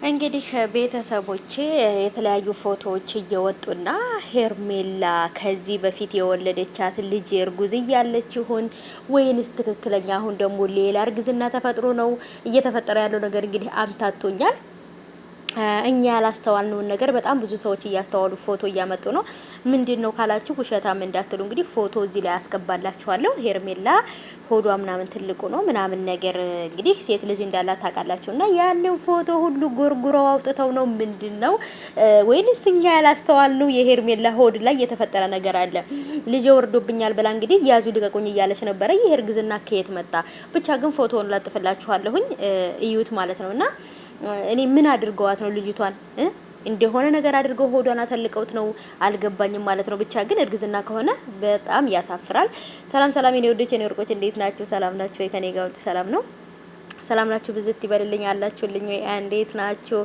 እንግዲህ ቤተሰቦቼ የተለያዩ ፎቶዎች እየወጡና ሄርሜላ ከዚህ በፊት የወለደቻት ልጅ እርጉዝ እያለች ይሆን ወይንስ ትክክለኛ አሁን ደግሞ ሌላ እርግዝና ተፈጥሮ ነው? እየተፈጠረ ያለው ነገር እንግዲህ አምታቶኛል። እኛ ያላስተዋልነውን ነገር በጣም ብዙ ሰዎች እያስተዋሉ ፎቶ እያመጡ ነው። ምንድነው ካላችሁ ውሸታም እንዳትሉ እንግዲህ ፎቶ እዚህ ላይ አስገባላችኋለሁ። ሄርሜላ ሆዷ ምናምን ትልቁ ነው ምናምን ነገር እንግዲህ ሴት ልጅ እንዳላት ታውቃላችሁ። እና ያንን ፎቶ ሁሉ ጎርጉረው አውጥተው ነው ምንድነው ወይንስ እኛ ያላስተዋልነው የሄርሜላ ሆድ ላይ የተፈጠረ ነገር አለ? ልጅ ወርዶብኛል ብላ እንግዲህ ያዙ ልቀቁኝ እያለች ነበረ። ይሄ እርግዝና ከየት መጣ? ብቻ ግን ፎቶውን ላጥፍላችኋለሁኝ እዩት ማለት ነውና እኔ ምን አድርገዋት ነው ልጅቷን እንደሆነ ነገር አድርገው ሆዷን አተልቀውት ነው አልገባኝም ማለት ነው። ብቻ ግን እርግዝና ከሆነ በጣም ያሳፍራል። ሰላም ሰላም የኔ ወዶች የኔ ወርቆች እንዴት ናችሁ? ሰላም ናችሁ? ከኔ ጋር ወድ ሰላም ነው። ሰላም ናችሁ? ብዝት ይበልልኝ አላችሁልኝ ወይ? እንዴት ናችሁ?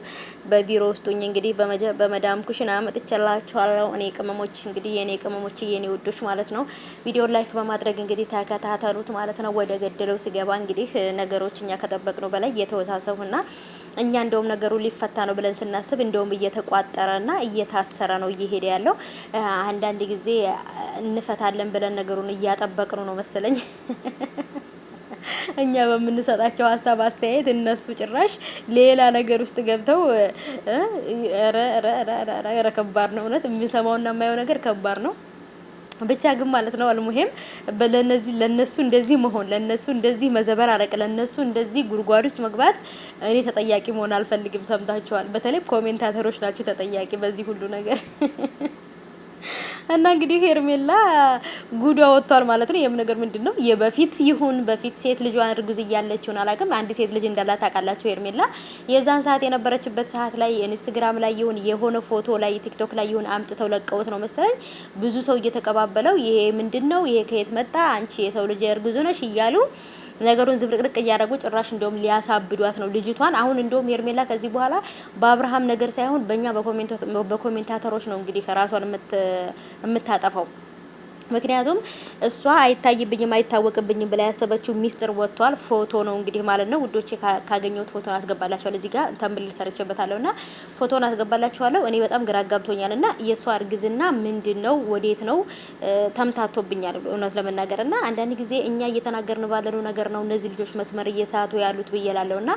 በቢሮ ውስጡኝ እንግዲህ በመዳም ኩሽና መጥቻላችኋለሁ። እኔ ቅመሞች እንግዲህ የኔ ቅመሞች የኔ ውዶች ማለት ነው። ቪዲዮ ላይክ በማድረግ እንግዲህ ተከታተሉት ማለት ነው። ወደ ገደለው ሲገባ እንግዲህ ነገሮች እኛ ከጠበቅነው በላይ እየተወሳሰቡና እኛ እንደውም ነገሩ ሊፈታ ነው ብለን ስናስብ እንደውም እየተቋጠረና እየታሰረ ነው እየሄደ ያለው። አንዳንድ ጊዜ እንፈታለን ብለን ነገሩን እያጠበቅነው ነው መሰለኝ። እኛ በምንሰጣቸው ሀሳብ አስተያየት እነሱ ጭራሽ ሌላ ነገር ውስጥ ገብተው ረ ከባድ ነው እውነት የሚሰማውና የማየው ነገር ከባድ ነው። ብቻ ግን ማለት ነው አልሙሄም ለነሱ እንደዚህ መሆን ለነሱ እንደዚህ መዘበራረቅ ለነሱ እንደዚህ ጉድጓድ ውስጥ መግባት እኔ ተጠያቂ መሆን አልፈልግም። ሰምታችኋል። በተለይ ኮሜንታተሮች ናችሁ ተጠያቂ በዚህ ሁሉ ነገር። እና እንግዲህ ሄርሜላ ጉዷ ወጥቷል ማለት ነው። የም ነገር ምንድነው የበፊት ይሁን በፊት ሴት ልጇን እርጉዝ እያለች ይሁን አላውቅም። አንድ ሴት ልጅ እንዳላት ታውቃላችሁ ሄርሜላ። የዛን ሰዓት የነበረችበት ሰዓት ላይ ኢንስታግራም ላይ ይሁን የሆነ ፎቶ ላይ ቲክቶክ ላይ ይሁን አምጥተው ለቀውት ነው መሰለኝ ብዙ ሰው እየተቀባበለው ይሄ ምንድነው ይሄ ከየት መጣ አንቺ የሰው ልጅ እርጉዝ ነሽ እያሉ ነገሩን ዝብርቅርቅ እያደረጉ ጭራሽ እንደውም ሊያሳብዷት ነው ልጅቷን። አሁን እንደውም ሄርሜላ ከዚህ በኋላ በአብርሃም ነገር ሳይሆን በእኛ በኮሜንታተሮች ነው እንግዲህ ራሷን የምታጠፋው። ምክንያቱም እሷ አይታይብኝም አይታወቅብኝም ብላ ያሰበችው ሚስጥር ወጥቷል። ፎቶ ነው እንግዲህ ማለት ነው ውዶቼ። ካገኘሁት ፎቶን አስገባላችኋለሁ እዚህ ጋር ተምብል ሰርቼበታለሁና ፎቶን አስገባላችኋለሁ። እኔ በጣም ግራ ጋብቶኛልና የሷ እርግዝና ምንድነው ወዴት ነው ተምታቶብኛል እውነት ለመናገርና አንዳንድ ጊዜ እኛ እየተናገርን ባለነው ነገር ነው እነዚህ ልጆች መስመር እየሳቱ ያሉት ብዬላለሁና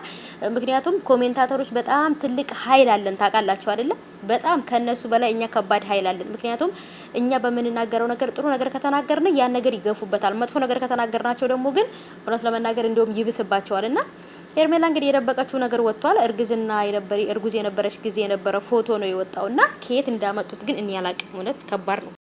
ምክንያቱም ኮሜንታተሮች በጣም ትልቅ ኃይል አለን ታውቃላችሁ አይደለ? በጣም ከነሱ በላይ እኛ ከባድ ኃይል አለን። ምክንያቱም እኛ በምንናገረው ነገር ጥሩ ነገር ከተናገርን ያን ነገር ይገፉበታል። መጥፎ ነገር ከተናገርናቸው ደግሞ ግን እውነት ለመናገር እንደውም ይብስባቸዋልና ሄርሜላ እንግዲህ የደበቀችው ነገር ወጥቷል። እርጉዝ የነበረች ጊዜ የነበረ ፎቶ ነው የወጣውና ከየት እንዳመጡት ግን እኔ አላቅም። እውነት ከባድ ነው።